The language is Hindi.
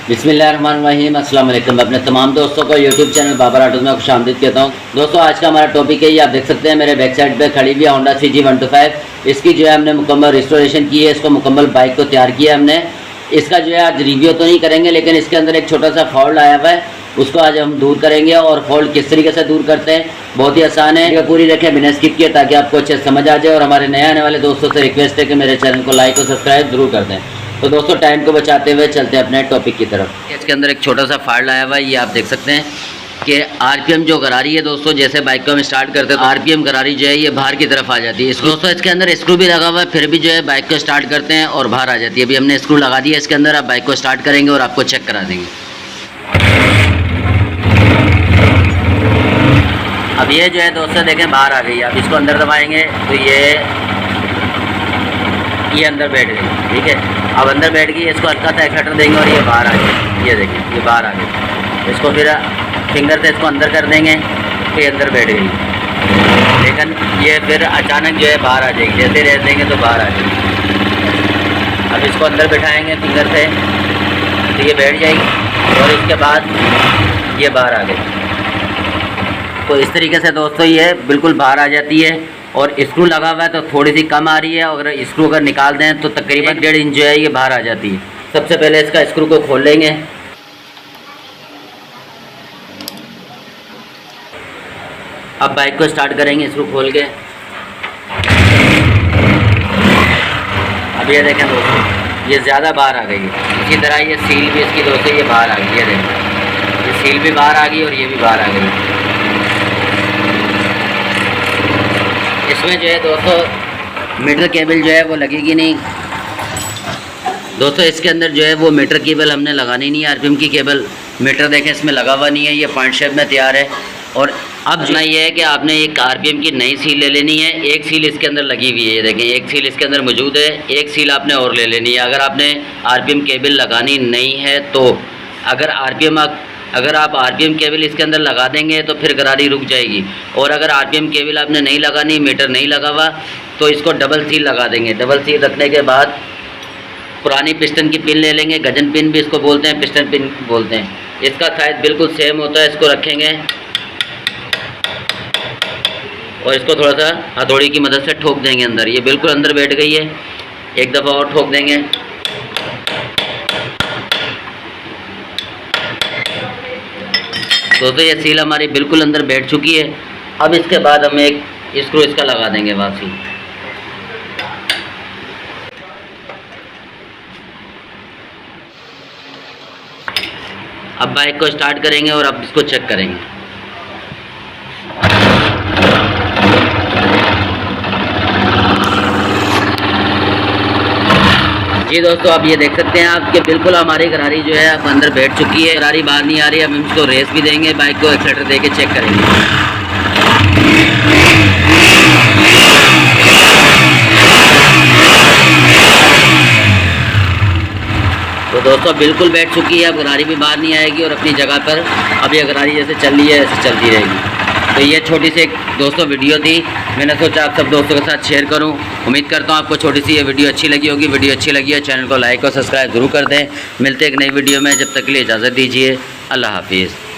बिस्मिल्लाहिर्रहमानिर्रहीम, अस्सलाम वालेकुम। अपने तमाम दोस्तों को यूट्यूब चैनल बाबर ऑटोज में खुशामदीद कहता हूँ। दोस्तों, आज का हमारा टॉपिक है, ये आप देख सकते हैं मेरे बैक साइड पे खड़ी हुई है होंडा CG125। इसकी जो है हमने मुकम्मल रिस्टोरेशन की है, इसको मुकम्मल बाइक को तैयार किया हमने। इसका जो है आज रिव्यू तो नहीं करेंगे, लेकिन इसके अंदर एक छोटा सा फॉल्ट आया हुआ है, उसको आज हम दूर करेंगे। और फॉल्ट किस तरीके से दूर करते हैं, बहुत ही आसान है। ये पूरी देखें, बिना स्किप किए, ताकि आपको अच्छे समझ आ जाए। और हमारे नए आने वाले दोस्तों से रिक्वेस्ट है कि मेरे चैनल को लाइक और सब्सक्राइब जरूर कर दें। तो दोस्तों, टाइम को बचाते हुए चलते हैं अपने टॉपिक की तरफ। इसके अंदर एक छोटा सा फॉल्ट आया हुआ है, ये आप देख सकते हैं कि आरपीएम जो गरारी है दोस्तों, जैसे बाइक को हम स्टार्ट करते हैं तो आरपीएम गरारी जो है ये बाहर की तरफ आ जाती है। दोस्तों, इसके अंदर स्क्रू भी लगा हुआ है, फिर भी जो है बाइक को स्टार्ट करते हैं और बाहर आ जाती है। अभी हमने स्क्रू लगा दिया इसके अंदर, आप बाइक को स्टार्ट करेंगे और आपको चेक करा देंगे। अब ये जो है दोस्तों देखें बाहर आ गई। अब इसको अंदर दबाएंगे तो ये अंदर बैठ गई, ठीक है। अब अंदर बैठ गई, इसको हल्का सा एक्सीलेटर देंगे और ये बाहर आ गई। ये देखिए, ये बाहर आ गई। इसको फिर फिंगर से इसको अंदर कर देंगे तो ये अंदर बैठ गई, लेकिन ये फिर अचानक जो है बाहर आ जाएगी। जैसे रह देंगे तो बाहर आ जाएगी। अब इसको अंदर बिठाएंगे फिंगर से तो ये बैठ जाएगी, और इसके बाद ये बाहर आ गई। तो इस तरीके से दोस्तों ये बिल्कुल बाहर आ जाती है। और स्क्रू लगा हुआ है तो थोड़ी सी कम आ रही है, अगर स्क्रू अगर निकाल दें तो तकरीबन 1.5 इंच जो है ये बाहर आ जाती है। सबसे पहले इसका स्क्रू को खोल लेंगे। अब बाइक को स्टार्ट करेंगे स्क्रू खोल के। अब ये देखें दोस्तों, ये ज़्यादा बाहर आ गई है। इसी तरह ये सील भी इसकी दोस्तों ये बाहर आ गई। ये देखें, ये सील भी बाहर आ गई और ये भी बाहर आ गई। इसमें जो है दोस्तों मीटर केबल जो है वो लगेगी नहीं दोस्तों। इसके अंदर जो है वो मीटर केबल हमने लगानी नहीं है। आरपीएम की केबल मीटर देखें इसमें लगा हुआ नहीं है, ये पॉइंट शेप में तैयार है। और अब जो ये है कि आपने एक आरपीएम की नई सील ले लेनी है। एक सील इसके अंदर लगी हुई है, ये देखें, एक सील इसके अंदर मौजूद है। एक सील आपने और ले लेनी है। अगर आपने आरपीएम केबल लगानी नहीं है तो अगर आप आरपीएम केबल इसके अंदर लगा देंगे तो फिर गरारी रुक जाएगी। और अगर आरपीएम केबल आपने नहीं लगानी, मीटर नहीं लगा हुआ, तो इसको डबल सील लगा देंगे। डबल सील रखने के बाद पुरानी पिस्टन की पिन ले लेंगे, गजन पिन भी इसको बोलते हैं, पिस्टन पिन बोलते हैं। इसका साइज बिल्कुल सेम होता है। इसको रखेंगे और इसको थोड़ा सा हथौड़ी की मदद से ठोक देंगे अंदर। ये बिल्कुल अंदर बैठ गई है। एक दफ़ा और ठोक देंगे। दोस्तों, ये सील हमारी बिल्कुल अंदर बैठ चुकी है। अब इसके बाद हम एक स्क्रू इसका लगा देंगे वापसी। अब बाइक को स्टार्ट करेंगे और अब इसको चेक करेंगे। जी दोस्तों, आप ये देख सकते हैं आप कि बिल्कुल हमारी गरारी जो है अब अंदर बैठ चुकी है। गरारी बाहर नहीं आ रही है। अब हम इसको रेस भी देंगे, बाइक को एक्सीलेटर दे के चेक करेंगे। तो दोस्तों बिल्कुल बैठ चुकी है। अब गरारी भी बाहर नहीं आएगी और अपनी जगह पर अब ये गरारी जैसे चल रही है ऐसे चलती रहेगी। तो ये छोटी सी एक दोस्तों वीडियो थी, मैंने सोचा आप सब दोस्तों के साथ शेयर करूं। उम्मीद करता हूं आपको छोटी सी ये वीडियो अच्छी लगी होगी। वीडियो अच्छी लगी है चैनल को लाइक और सब्सक्राइब जरूर कर दें। मिलते हैं एक नई वीडियो में, जब तक के लिए इजाज़त दीजिए। अल्लाह हाफिज़।